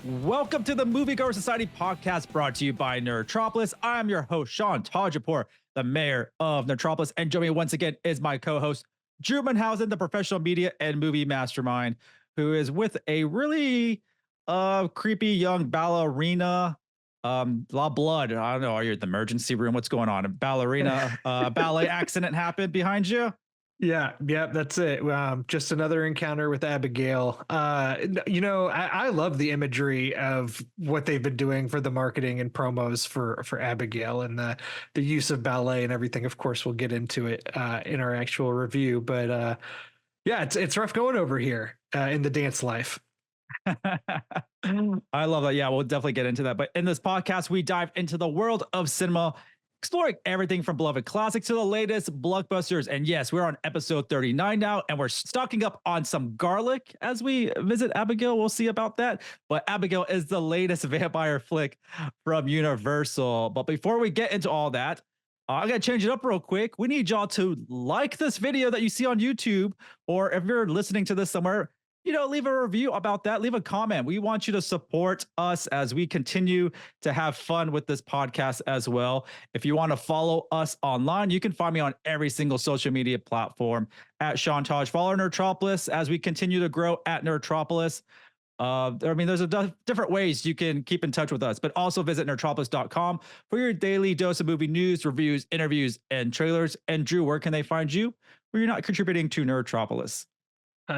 Welcome to the Moviegoers Society podcast brought to you by Nerdtropolis. I'm your host, Sean Tajipour, the mayor of Nerdtropolis. And joining me once again is my co-host, Drew Munhausen, the professional media and movie mastermind, who is with a really creepy young ballerina. A lot of blood. I don't know. Are you at the emergency room? What's going on? A ballerina ballet accident happened behind you? Yeah, that's it. Just another encounter with Abigail. I love the imagery of what they've been doing for the marketing and promos for Abigail and the use of ballet and everything. Of course, we'll get into it in our actual review. But yeah, it's rough going over here in the dance life. I love that. Yeah, we'll definitely get into that. But in this podcast, we dive into the world of cinema, exploring everything from beloved classics to the latest blockbusters. And yes, we're on episode 39 now, and we're stocking up on some garlic as we visit Abigail. We'll see about that. But Abigail is the latest vampire flick from Universal. But before we get into all that, I gotta change it up real quick. We need y'all to like this video that you see on YouTube, or if you're listening to this somewhere, leave a review about that. Leave a comment. We want you to support us as we continue to have fun with this podcast as well. If you want to follow us online, you can find me on every single social media platform at Sean Taj. Follow Nerdtropolis as we continue to grow at Nerdtropolis. There's different ways you can keep in touch with us, but also visit nerdtropolis.com for your daily dose of movie news, reviews, interviews, and trailers. And Drew, where can they find you where you're not contributing to Nerdtropolis?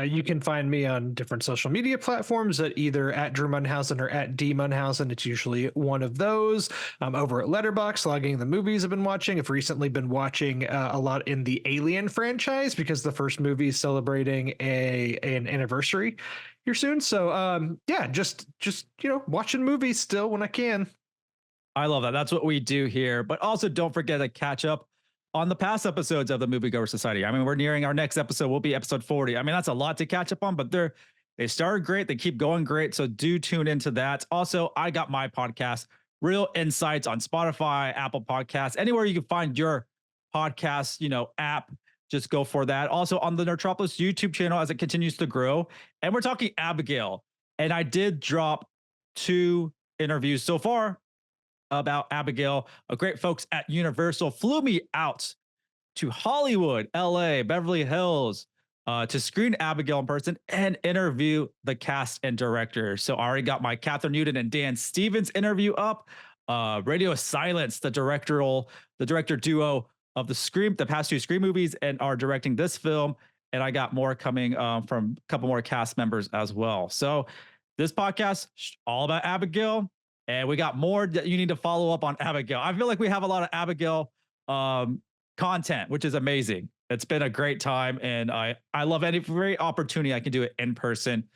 You can find me on different social media platforms at either at Drew Munhausen or at D Munhausen. It's usually one of those. I'm over at Letterboxd, logging the movies I've been watching. I've recently been watching a lot in the Alien franchise because the first movie is celebrating an anniversary here soon. So just watching movies still when I can. I love that. That's what we do here. But also don't forget to catch up on the past episodes of the Moviegoer Society. I mean, we're nearing our next episode. Will be episode 40. I mean, that's a lot to catch up on, but they started great. They keep going great. So do tune into that. Also, I got my podcast, Real Insights, on Spotify, Apple Podcasts, anywhere you can find your podcast, app. Just go for that. Also on the Nerdtropolis YouTube channel as it continues to grow. And we're talking Abigail. And I did drop 2 interviews so far about Abigail. Great folks at Universal flew me out to Hollywood, LA, Beverly Hills, to screen Abigail in person and interview the cast and director. So I already got my Katherine Newton and Dan Stevens interview up. Radio Silence, the director duo of the past 2 Scream movies, and are directing this film. And I got more coming from a couple more cast members as well. So this podcast all about Abigail. And we got more that you need to follow up on Abigail. I feel like we have a lot of Abigail content, which is amazing. It's been a great time. And I love any great opportunity I can do an in-person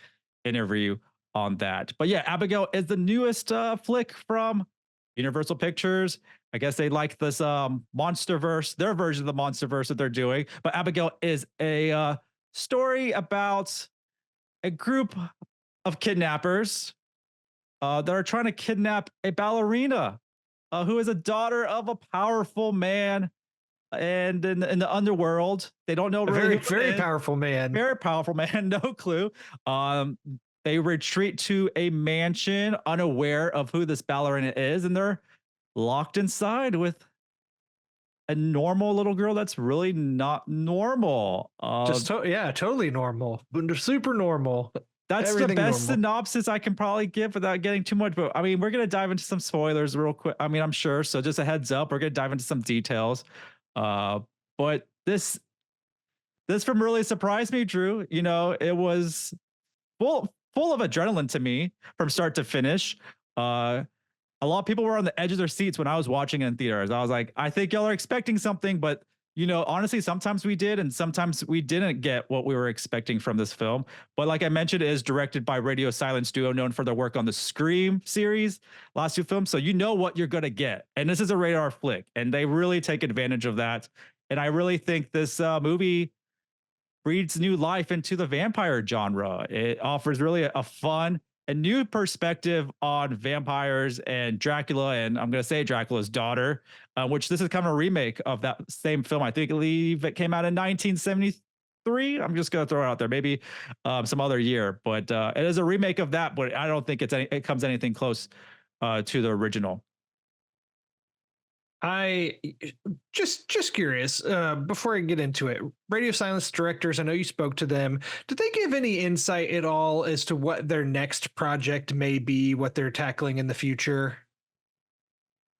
interview on that. But yeah, Abigail is the newest flick from Universal Pictures. I guess they like this Monsterverse, their version of the Monsterverse that they're doing. But Abigail is a story about a group of kidnappers that are trying to kidnap a ballerina who is a daughter of a powerful man. And in the underworld, they don't know. Really very powerful man. Very powerful man. No clue. They retreat to a mansion unaware of who this ballerina is. And they're locked inside with a normal little girl that's really not normal. Totally normal. Super normal. That's everything the best normal synopsis I can probably give without getting too much. But I mean, we're going to dive into some spoilers real quick. I mean, I'm sure. So just a heads up, we're going to dive into some details. But this film really surprised me, Drew. It was full of adrenaline to me from start to finish. A lot of people were on the edge of their seats when I was watching it in theaters. I was like, I think y'all are expecting something, but honestly, sometimes we did, and sometimes we didn't get what we were expecting from this film. But like I mentioned, it is directed by Radio Silence duo known for their work on the Scream series, last 2 films. So you know what you're going to get. And this is a rated R flick, and they really take advantage of that. And I really think this movie breathes new life into the vampire genre. It offers really a fun a new perspective on vampires and Dracula, and I'm going to say Dracula's daughter, which this is kind of a remake of that same film. I think it came out in 1973 23. I'm just gonna throw it out there. Maybe some other year, but it is a remake of that. But I don't think it comes anything close to the original. I just curious, before I get into it, Radio Silence directors, I know you spoke to them. Did they give any insight at all as to what their next project may be, what they're tackling in the future?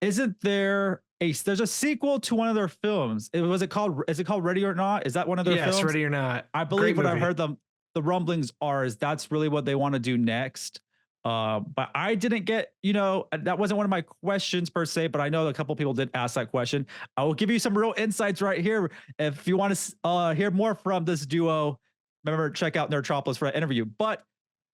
Isn't there there's a sequel to one of their films? Was it called? Is it called Ready or Not? Is that one of their Yes, films? Ready or Not. I Great believe what I've movie. heard the rumblings are is that's really what they want to do next. But I didn't get, that wasn't one of my questions per se, but I know a couple people did ask that question. I will give you some real insights right here. If you want to hear more from this duo, remember, check out Nerdtropolis for an interview. But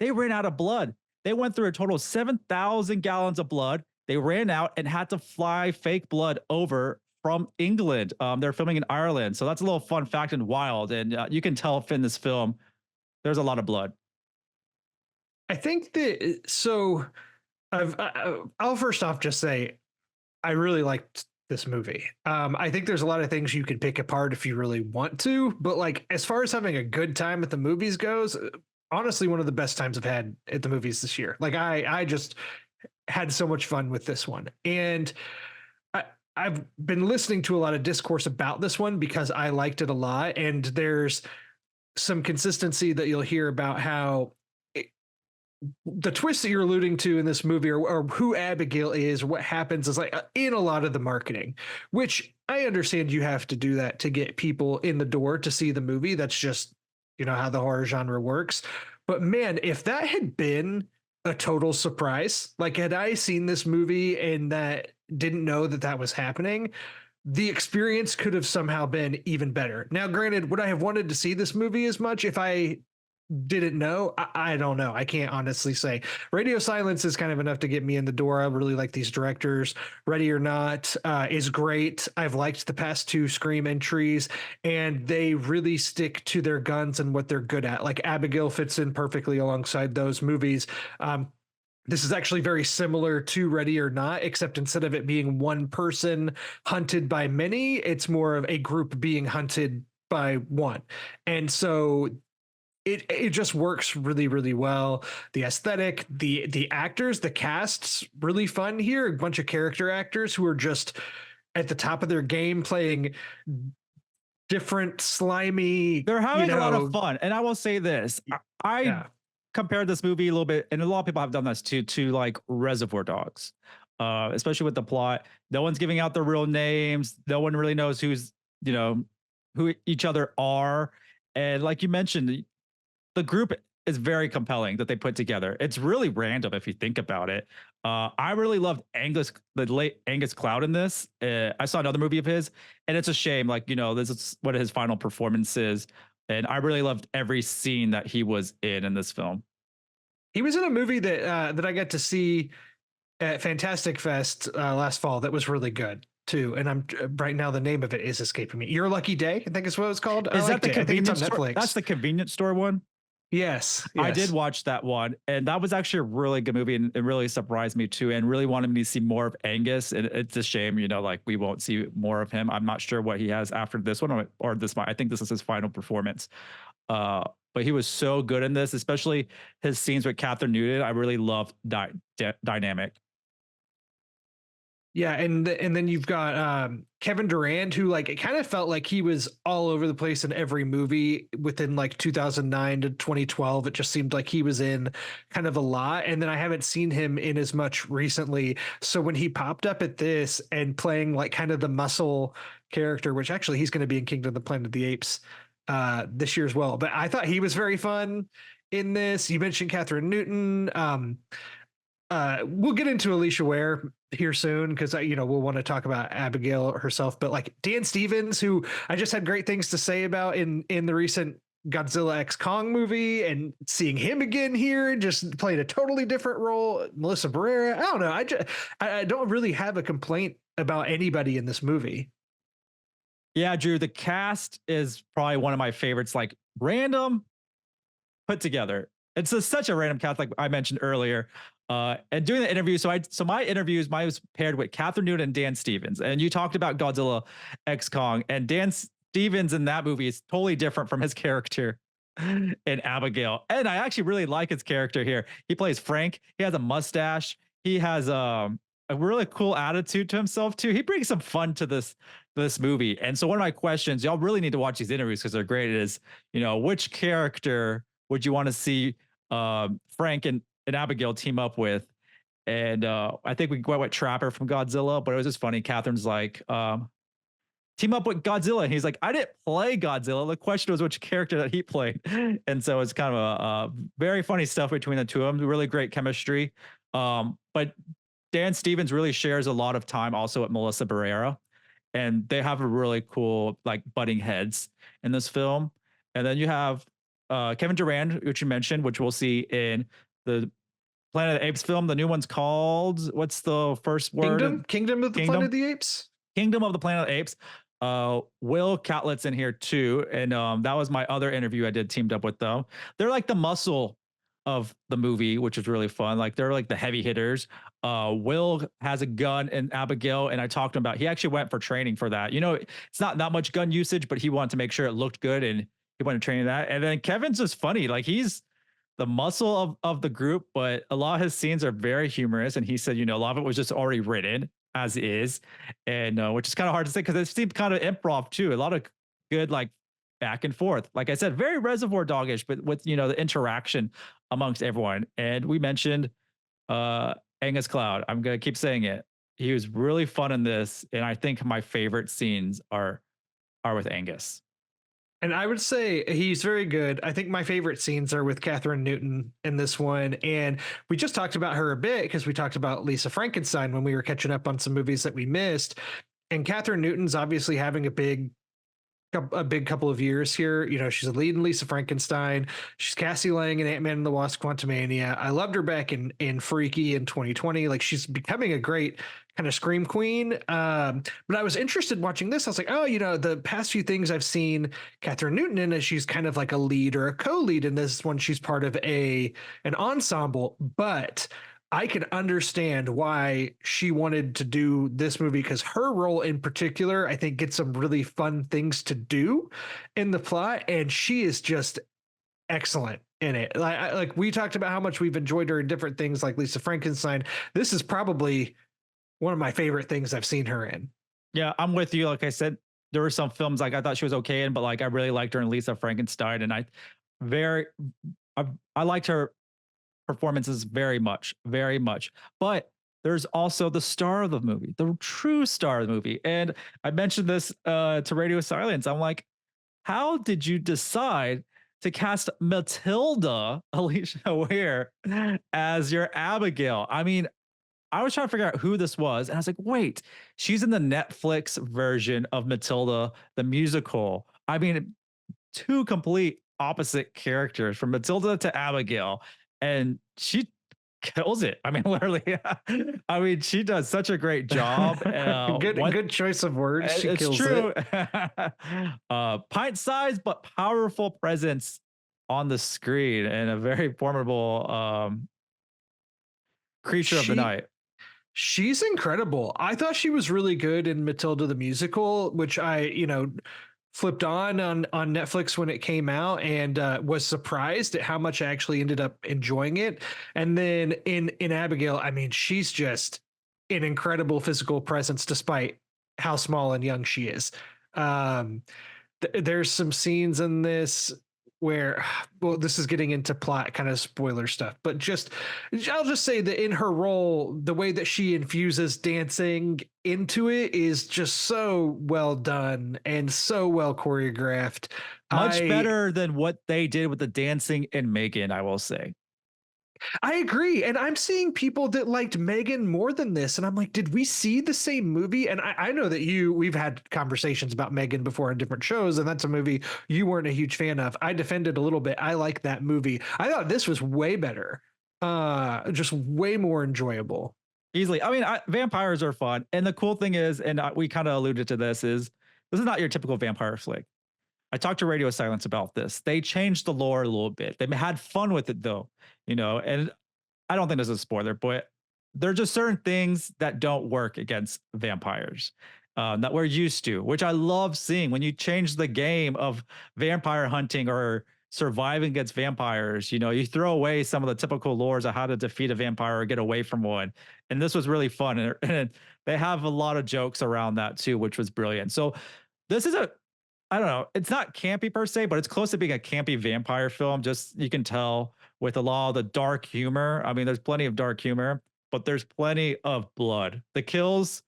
they ran out of blood. They went through a total of 7,000 gallons of blood. They ran out and had to fly fake blood over from England. They're filming in Ireland. So that's a little fun fact and wild. And you can tell in this film, there's a lot of blood. I think that so. I'll first off just say I really liked this movie. I think there's a lot of things you can pick apart if you really want to, but like as far as having a good time at the movies goes, honestly, one of the best times I've had at the movies this year. Like I just had so much fun with this one, and I've been listening to a lot of discourse about this one because I liked it a lot, and there's some consistency that you'll hear about how the twist that you're alluding to in this movie, or who Abigail is, what happens is like in a lot of the marketing, which I understand you have to do that to get people in the door to see the movie. That's just, how the horror genre works. But man, if that had been a total surprise, like had I seen this movie and that didn't know that that was happening, the experience could have somehow been even better. Now, granted, would I have wanted to see this movie as much if I didn't know? I don't know. I can't honestly say. Radio Silence is kind of enough to get me in the door. I really like these directors. Ready or Not is great. I've liked the past two Scream entries, and they really stick to their guns and what they're good at. Like Abigail fits in perfectly alongside those movies. This is actually very similar to Ready or Not, except instead of it being one person hunted by many, it's more of a group being hunted by one. And so it just works really, really well. The aesthetic, the actors, the cast's really fun here. A bunch of character actors who are just at the top of their game, playing different slimy. They're having a lot of fun. And I will say this. I compared this movie a little bit, and a lot of people have done this too, to like Reservoir Dogs. Especially with the plot. No one's giving out their real names. No one really knows who each other are. And like you mentioned, the group is very compelling that they put together. It's really random if you think about it. I really loved the late Angus Cloud in this. I saw another movie of his, and it's a shame. Like, this is what his final performance is. And I really loved every scene that he was in this film. He was in a movie that I got to see at Fantastic Fest last fall that was really good too. And I'm right now, the name of it is escaping me. Your Lucky Day, I think is what it's called. Is that the convenience store? Netflix? That's the convenience store one. Yes, I did watch that one, and that was actually a really good movie, and it really surprised me too, and really wanted me to see more of Angus. And it's a shame, like we won't see more of him. I'm not sure what he has after this one or this one. I think this is his final performance. But he was so good in this, especially his scenes with Katherine Newton. I really loved that dynamic. Yeah, and then you've got Kevin Durand, who like it kind of felt like he was all over the place in every movie within like 2009 to 2012. It just seemed like he was in kind of a lot, and then I haven't seen him in as much recently. So when he popped up at this and playing like kind of the muscle character, which actually he's going to be in Kingdom of the Planet of the Apes this year as well, but I thought he was very fun in this. You mentioned Katherine Newton. We'll get into Alicia Ware here soon because we'll want to talk about Abigail herself, but like Dan Stevens, who I just had great things to say about in the recent Godzilla X Kong movie, and seeing him again here just playing a totally different role. Melissa Barrera, I don't know, I don't really have a complaint about anybody in this movie. Yeah, Drew, the cast is probably one of my favorites, like random put together. It's such a random cast, like I mentioned earlier. And doing the interview, so my interviews, mine was paired with Katherine Newton and Dan Stevens. And you talked about Godzilla X Kong, and Stevens in that movie is totally different from his character in Abigail. And I actually really like his character here. He plays Frank. He has a mustache. He has a really cool attitude to himself too. He brings some fun to this movie. And so one of my questions, y'all really need to watch these interviews because they're great, is, which character would you want to see Frank and Abigail team up with? And I think we went with Trapper from Godzilla, but it was just funny. Catherine's like, team up with Godzilla. And he's like, I didn't play Godzilla. The question was which character that he played. And so it's kind of a very funny stuff between the two of them. Really great chemistry. But Dan Stevens really shares a lot of time also with Melissa Barrera. And they have a really cool, like, butting heads in this film. And then you have Kevin Durand, which you mentioned, which we'll see in the Planet of the Apes film. The new one's called, what's the first word? Kingdom of the Planet of the Apes? Kingdom of the Planet of the Apes. Will Catlett's in here too. And that was my other interview I did teamed up with them. They're like the muscle of the movie, which is really fun. Like, they're like the heavy hitters. Will has a gun in Abigail, and I talked to him about, he actually went for training for that. It's not that much gun usage, but he wanted to make sure it looked good, and he went to train that. And then Kevin's just funny. Like, he's the muscle of the group, but a lot of his scenes are very humorous. And he said, a lot of it was just already written as is, and which is kind of hard to say because it seemed kind of improv too. A lot of good, like, back and forth. Like I said, very Reservoir Doggish, but with the interaction amongst everyone. And we mentioned Angus Cloud. I'm gonna keep saying it. He was really fun in this, and I think my favorite scenes are with Angus. And I would say he's very good. I think my favorite scenes are with Katherine Newton in this one. And we just talked about her a bit because we talked about Lisa Frankenstein when we were catching up on some movies that we missed. And Katherine Newton's obviously having a big couple of years here. She's a lead in Lisa Frankenstein. She's Cassie Lang in Ant-Man and the Wasp: Quantumania. I loved her back in Freaky in 2020. Like, she's becoming a great kind of scream queen. But I was interested watching this. I was like, oh, the past few things I've seen Katherine Newton in is she's kind of like a lead or a co-lead. In this one, she's part of an ensemble. But I can understand why she wanted to do this movie, because her role in particular, I think, gets some really fun things to do in the plot, and she is just excellent in it. Like we talked about how much we've enjoyed her in different things like Lisa Frankenstein. This is probably one of my favorite things I've seen her in. Yeah, I'm with you. Like I said, there were some films like I thought she was okay in, but like I really liked her in Lisa Frankenstein, and I liked her performances very much, very much. But there's also the star of the movie, the true star of the movie. And I mentioned this to Radio Silence. I'm like, how did you decide to cast Matilda Alicia Ware as your Abigail? I mean, I was trying to figure out who this was, and I was like, wait, she's in the Netflix version of Matilda, the musical. I mean, two complete opposite characters, from Matilda to Abigail, and she kills it. I mean, literally. I mean, she does such a great job. Good choice of words. She it's kills true. it. Pint size but powerful presence on the screen, and a very formidable creature of the night. She's incredible. I thought she was really good in Matilda the musical, which I flipped on Netflix when it came out, and was surprised at how much I actually ended up enjoying it. And then in Abigail, I mean, she's just an incredible physical presence despite how small and young she is. There's some scenes in this where, well, this is getting into plot kind of spoiler stuff, but I'll just say that in her role, the way that she infuses dancing into it is just so well done and so well choreographed. Much better than what they did with the dancing in Megan, I will say. I agree. And I'm seeing people that liked Megan more than this. And I'm like, did we see the same movie? And I know that we've had conversations about Megan before on different shows, and that's a movie you weren't a huge fan of. I defended a little bit. I like that movie. I thought this was way better. Just way more enjoyable. Easily. I mean, vampires are fun. And the cool thing is, and we kind of alluded to this is not your typical vampire flick. I talked to Radio Silence about this. They changed the lore a little bit. They had fun with it though, and I don't think this is a spoiler, but there are just certain things that don't work against vampires. that we're used to, which I love seeing. When you change the game of vampire hunting or surviving against vampires, you throw away some of the typical lores of how to defeat a vampire or get away from one. And this was really fun. And they have a lot of jokes around that too, which was brilliant. So this is I don't know, it's not campy per se, but it's close to being a campy vampire film. Just you can tell with a lot of the dark humor. I mean, there's plenty of dark humor, but there's plenty of blood. The kills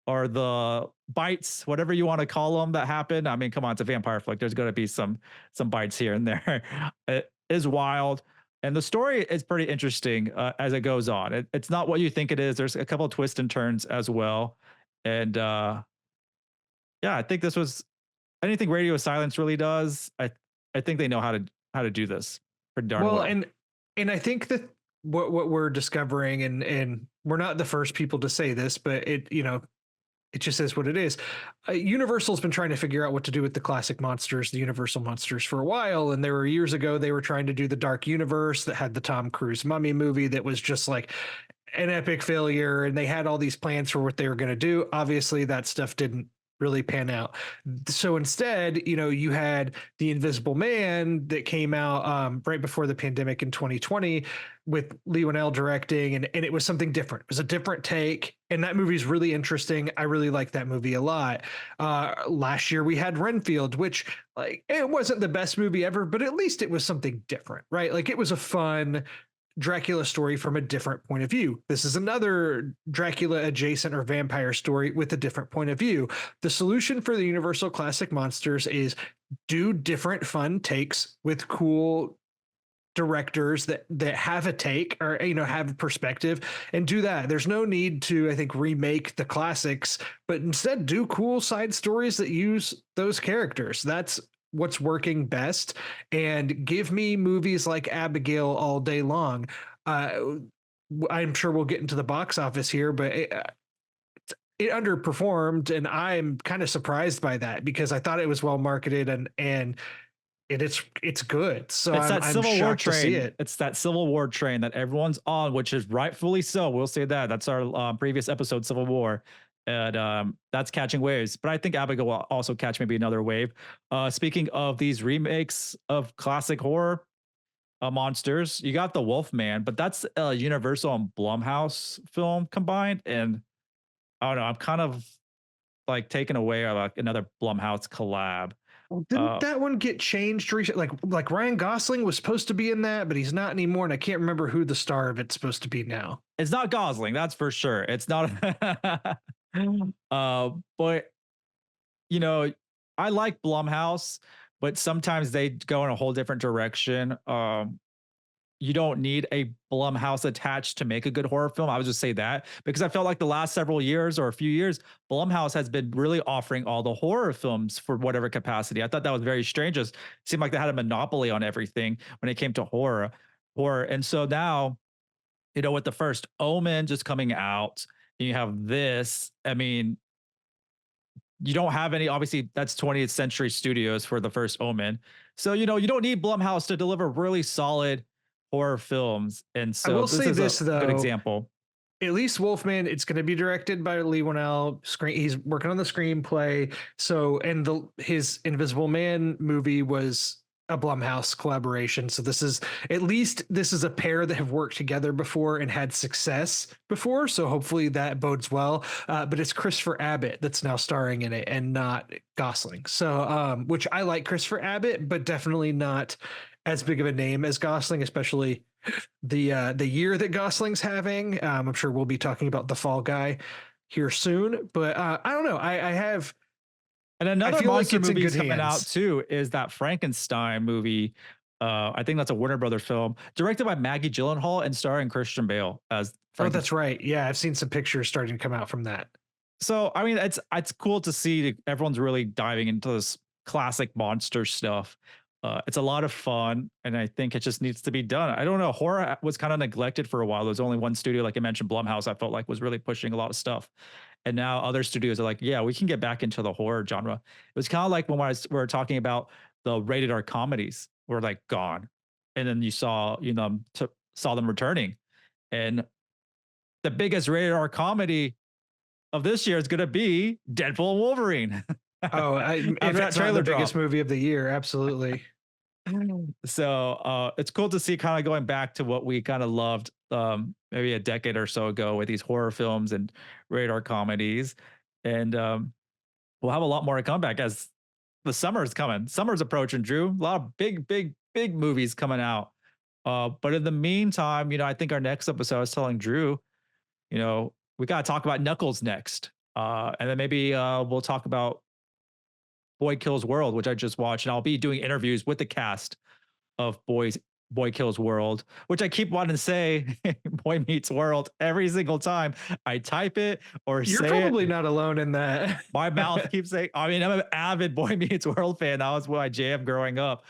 or the bites, whatever you want to call them, that happen. I mean, come on, it's a vampire flick. There's going to be some bites here and there. It is wild, and the story is pretty interesting as it goes on. It's not what you think it is. There's a couple of twists and turns as well, and yeah, I think this was anything Radio Silence really does. I think they know how to do this pretty darn Well, well. and I think that what we're discovering, and we're not the first people to say this, but it just is what it is. Universal's been trying to figure out what to do with the classic monsters, the Universal monsters, for a while. And there were years ago, they were trying to do the Dark Universe that had the Tom Cruise Mummy movie that was just like an epic failure. And they had all these plans for what they were going to do. Obviously, that stuff didn't really pan out. So instead, you had The Invisible Man that came out right before the pandemic in 2020 with Lee Winnell directing, and it was something different. It was a different take, and that movie's really interesting. I really like that movie a lot. Last year we had Renfield, which like it wasn't the best movie ever, but at least it was something different, right? Like it was a fun Dracula story from a different point of view. This is another Dracula adjacent or vampire story with a different point of view. The solution for the Universal Classic Monsters is do different fun takes with cool directors that have a take or have a perspective, and do that. There's no need to, I think, remake the classics, but instead do cool side stories that use those characters. That's what's working best, and give me movies like Abigail all day long. I'm sure we'll get into the box office here, but it underperformed, and I'm kind of surprised by that because I thought it was well marketed and it's good. So It's that I'm Civil War shocked to see train. it. It's that Civil War train that everyone's on, which is rightfully so. We'll say that. That's our previous episode, Civil War, and that's catching waves. But I think Abigail will also catch maybe another wave. Speaking of these remakes of classic horror monsters, you got the Wolfman, but that's a Universal and Blumhouse film combined, and I don't know. I'm kind of like taken away like another Blumhouse collab. Well, didn't that one get changed recently? Like Ryan Gosling was supposed to be in that, but he's not anymore, and I can't remember who the star of it's supposed to be now. It's not Gosling, that's for sure. It's not. But you know, I like Blumhouse, but sometimes they go in a whole different direction. You don't need a Blumhouse attached to make a good horror film. I would just say that because I felt like the last several years or a few years, Blumhouse has been really offering all the horror films for whatever capacity. I thought that was very strange. It seemed like they had a monopoly on everything when it came to horror. And so now, with the first Omen just coming out, and you have this. I mean, you don't have any, obviously that's 20th Century Studios for the first Omen. So, you don't need Blumhouse to deliver really solid horror films. And I so will this say is this a good though. example. At least Wolfman, it's going to be directed by Lee Winnell. He's working on the screenplay. So, and his Invisible Man movie was a Blumhouse collaboration. So this is a pair that have worked together before and had success before. So hopefully that bodes well. But it's Christopher Abbott that's now starring in it and not Gosling. So, which I like Christopher Abbott, but definitely not as big of a name as Gosling, especially the year that Gosling's having. I'm sure we'll be talking about The Fall Guy here soon, but I don't know. I have. And I another feel like monster it's in movie good coming out hands. too is that Frankenstein movie. I think that's a Warner Brothers film directed by Maggie Gyllenhaal and starring Christian Bale as Oh, Frankenstein. that's right. Yeah, I've seen some pictures starting to come out from that. So I mean, it's cool to see that everyone's really diving into this classic monster stuff. It's a lot of fun, and I think it just needs to be done. I don't know. Horror was kind of neglected for a while. There's only one studio, like I mentioned, Blumhouse. I felt like was really pushing a lot of stuff, and now other studios are like, yeah, we can get back into the horror genre. It was kind of like when we were talking about the rated R comedies were like gone, and then you saw saw them returning, and the biggest rated R comedy of this year is going to be Deadpool and Wolverine. Oh, After if that it's not trailer the biggest drop. movie of the year, absolutely. So it's cool to see kind of going back to what we kind of loved maybe a decade or so ago with these horror films and radar comedies. And we'll have a lot more to come back as the summer is coming. Summer's approaching, Drew. A lot of big movies coming out. But in the meantime, I think our next episode, I was telling Drew, we got to talk about Knuckles next. And then maybe we'll talk about Boy Kills World, which I just watched. And I'll be doing interviews with the cast of Boy Kills World, which I keep wanting to say Boy Meets World every single time I type it or You're say probably it. not alone in that. My mouth keeps saying, I'm an avid Boy Meets World fan. That was what I jammed growing up.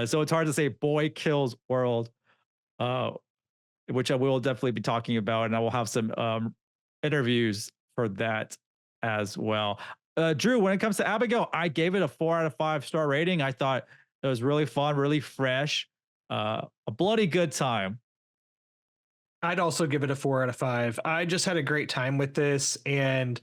So it's hard to say Boy Kills World, which I will definitely be talking about. And I will have some interviews for that as well. Drew, when it comes to Abigail, I gave it a 4 out of 5 star rating. I thought it was really fun, really fresh, a bloody good time. I'd also give it a 4 out of 5. I just had a great time with this, and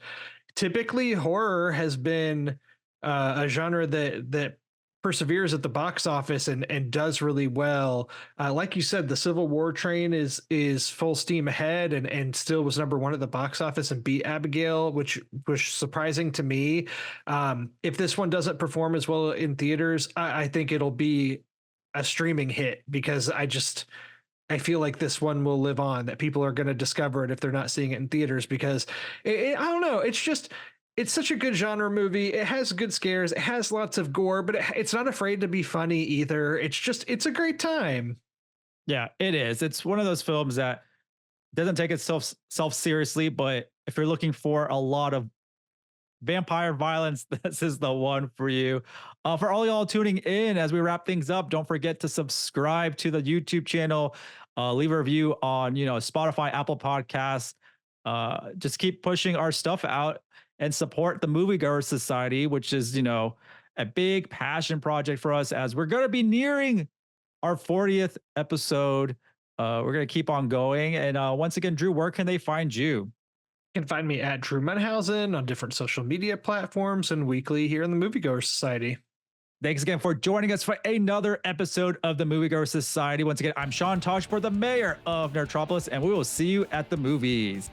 typically horror has been a genre that perseveres at the box office and does really well. Like you said, the Civil War train is full steam ahead and still was #1 at the box office and beat Abigail, which was surprising to me. If this one doesn't perform as well in theaters, I think it'll be a streaming hit, because I feel like this one will live on, that people are going to discover it if they're not seeing it in theaters, because I don't know. It's such a good genre movie. It has good scares. It has lots of gore, but it's not afraid to be funny either. It's a great time. Yeah, it is. It's one of those films that doesn't take itself seriously, but if you're looking for a lot of vampire violence, this is the one for you. For all y'all tuning in as we wrap things up, don't forget to subscribe to the YouTube channel, leave a review on Spotify, Apple Podcasts. Just keep pushing our stuff out and support the Moviegoers Society, which is a big passion project for us, as we're going to be nearing our 40th episode. We're going to keep on going. And once again, Drew, where can they find you? You can find me at Drew Munhausen on different social media platforms and weekly here in the Moviegoers Society. Thanks again for joining us for another episode of the Moviegoers Society. Once again, I'm Sean Tajipour, the mayor of Nerdtropolis, and we will see you at the movies.